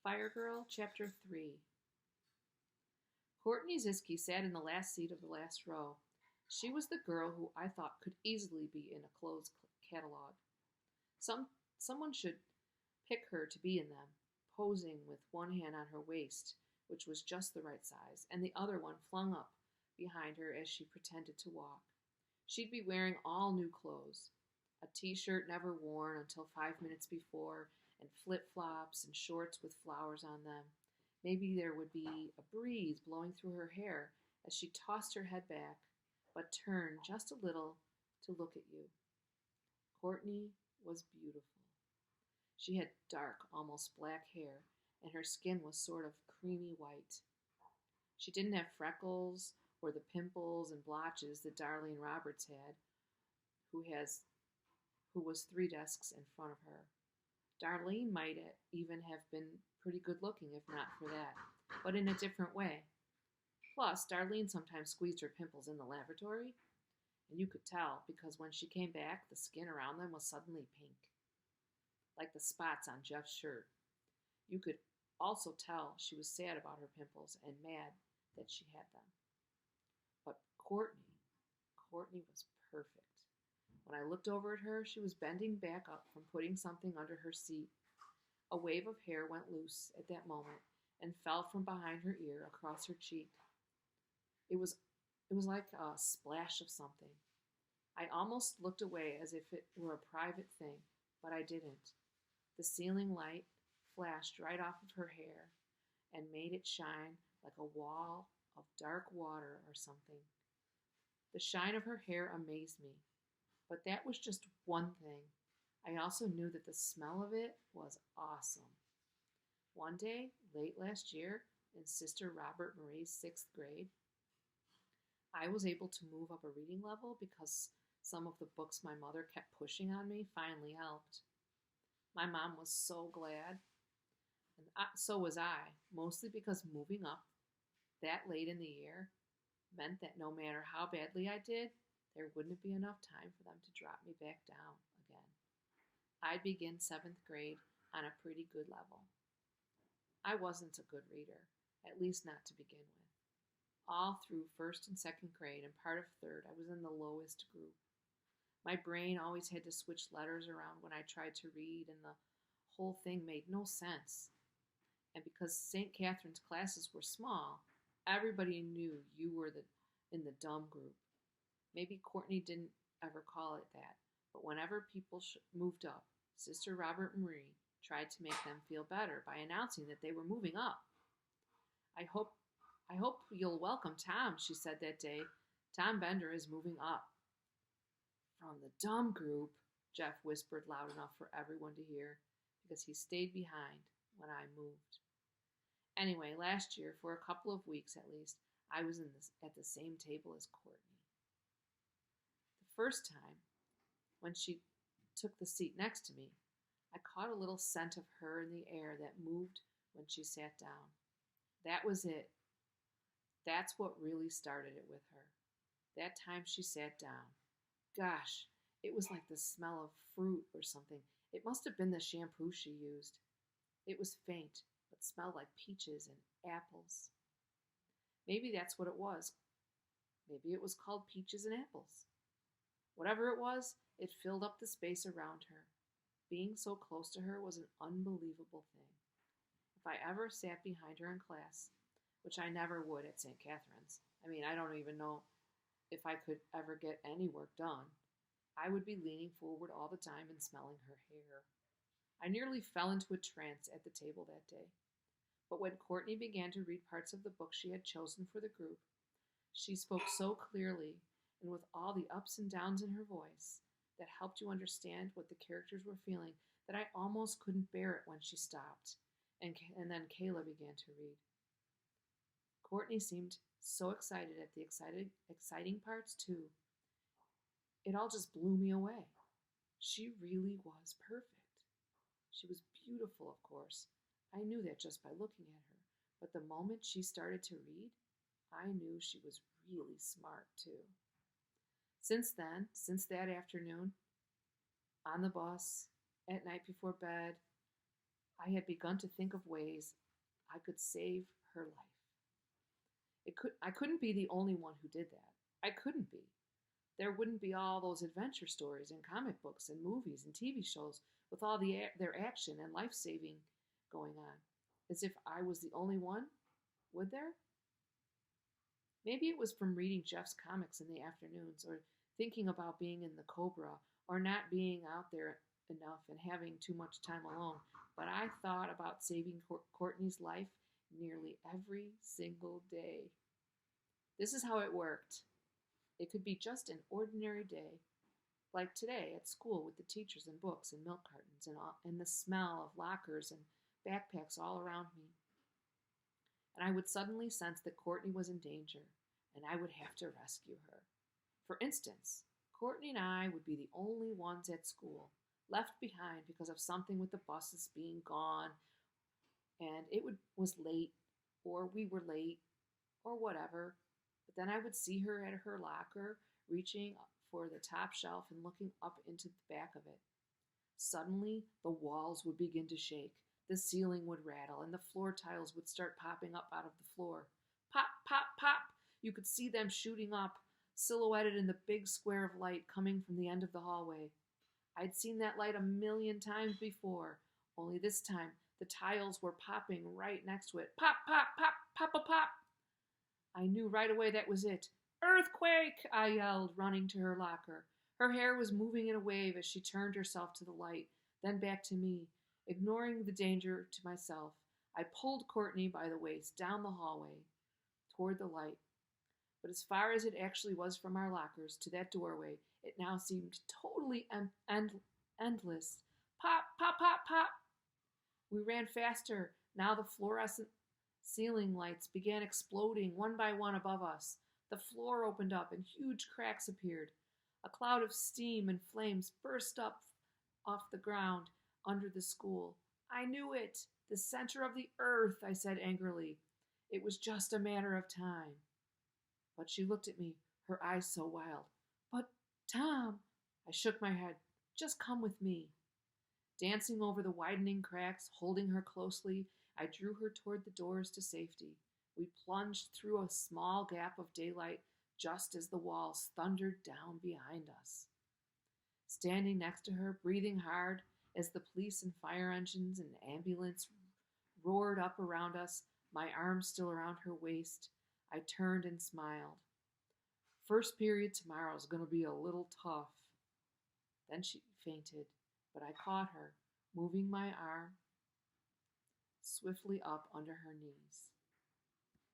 Firegirl Chapter 3. Courtney Ziske sat in the last seat of the last row. She was the girl who I thought could easily be in a clothes catalog. Some Someone should pick her to be in them, posing with one hand on her waist, which was just the right size, and the other one flung up behind her as she pretended to walk. She'd be wearing all new clothes, a t-shirt never worn until 5 minutes before, and flip-flops and shorts with flowers on them. Maybe there would be a breeze blowing through her hair as she tossed her head back, but turned just a little to look at you. Courtney was beautiful. She had dark, almost black hair, and her skin was sort of creamy white. She didn't have freckles or the pimples and blotches that Darlene Roberts had, who was 3 desks in front of her. Darlene might even have been pretty good looking if not for that, but in a different way. Plus, Darlene sometimes squeezed her pimples in the lavatory, and you could tell because when she came back, the skin around them was suddenly pink, like the spots on Jeff's shirt. You could also tell she was sad about her pimples and mad that she had them. But Courtney was perfect. When I looked over at her, she was bending back up from putting something under her seat. A wave of hair went loose at that moment and fell from behind her ear across her cheek. It was like a splash of something. I almost looked away as if it were a private thing, but I didn't. The ceiling light flashed right off of her hair and made it shine like a wall of dark water or something. The shine of her hair amazed me, but that was just one thing. I also knew that the smell of it was awesome. One day, late last year, in Sister Robert Marie's 6th grade, I was able to move up a reading level because some of the books my mother kept pushing on me finally helped. My mom was so glad, and so was I, mostly because moving up that late in the year meant that no matter how badly I did, there wouldn't be enough time for them to drop me back down again. I'd begin 7th grade on a pretty good level. I wasn't a good reader, at least not to begin with. All through 1st and 2nd grade and part of 3rd, I was in the lowest group. My brain always had to switch letters around when I tried to read, and the whole thing made no sense. And because St. Catherine's classes were small, everybody knew you were in the dumb group. Maybe Courtney didn't ever call it that, but whenever people moved up, Sister Robert Marie tried to make them feel better by announcing that they were moving up. I hope you'll welcome Tom, she said that day. Tom Bender is moving up. From the dumb group, Jeff whispered loud enough for everyone to hear, because he stayed behind when I moved. Anyway, last year, for a couple of weeks at least, I was at the same table as Courtney. The first time, when she took the seat next to me, I caught a little scent of her in the air that moved when she sat down. That was it. That's what really started it with her. That time she sat down. Gosh, it was like the smell of fruit or something. It must have been the shampoo she used. It was faint, but smelled like peaches and apples. Maybe that's what it was. Maybe it was called peaches and apples. Whatever it was, it filled up the space around her. Being so close to her was an unbelievable thing. If I ever sat behind her in class, which I never would at St. Catherine's, I don't even know if I could ever get any work done, I would be leaning forward all the time and smelling her hair. I nearly fell into a trance at the table that day. But when Courtney began to read parts of the book she had chosen for the group, she spoke so clearly and with all the ups and downs in her voice that helped you understand what the characters were feeling that I almost couldn't bear it when she stopped. And then Kayla began to read. Courtney seemed so excited at the exciting parts too. It all just blew me away. She really was perfect. She was beautiful, of course. I knew that just by looking at her. But the moment she started to read, I knew she was really smart too. Since then, since that afternoon, on the bus, at night before bed, I had begun to think of ways I could save her life. I couldn't be the only one who did that. I couldn't be. There wouldn't be all those adventure stories and comic books and movies and TV shows with all their action and life saving going on. As if I was the only one, would there? Maybe it was from reading Jeff's comics in the afternoons, or thinking about being in the Cobra, or not being out there enough and having too much time alone. But I thought about saving Courtney's life nearly every single day. This is how it worked. It could be just an ordinary day, like today at school with the teachers and books and milk cartons and the smell of lockers and backpacks all around me. And I would suddenly sense that Courtney was in danger, and I would have to rescue her. For instance, Courtney and I would be the only ones at school, left behind because of something with the buses being gone, and was late, or we were late, or whatever. But then I would see her at her locker, reaching for the top shelf and looking up into the back of it. Suddenly, the walls would begin to shake. The ceiling would rattle, and the floor tiles would start popping up out of the floor. Pop, pop, pop! You could see them shooting up, silhouetted in the big square of light coming from the end of the hallway. I'd seen that light a million times before, only this time the tiles were popping right next to it. Pop, pop, pop, pop, pop, pop! I knew right away that was it. Earthquake! I yelled, running to her locker. Her hair was moving in a wave as she turned herself to the light, then back to me. Ignoring the danger to myself, I pulled Courtney by the waist down the hallway toward the light. But as far as it actually was from our lockers to that doorway, it now seemed totally endless. Pop, pop, pop, pop! We ran faster. Now the fluorescent ceiling lights began exploding one by one above us. The floor opened up and huge cracks appeared. A cloud of steam and flames burst up off the ground under the school. I knew it. The center of the earth, I said angrily. It was just a matter of time. But she looked at me, her eyes so wild. But, Tom, I shook my head. Just come with me. Dancing over the widening cracks, holding her closely, I drew her toward the doors to safety. We plunged through a small gap of daylight just as the walls thundered down behind us. Standing next to her, breathing hard, as the police and fire engines and ambulance roared up around us, my arms still around her waist, I turned and smiled. First period tomorrow is going to be a little tough. Then she fainted, but I caught her, moving my arm swiftly up under her knees.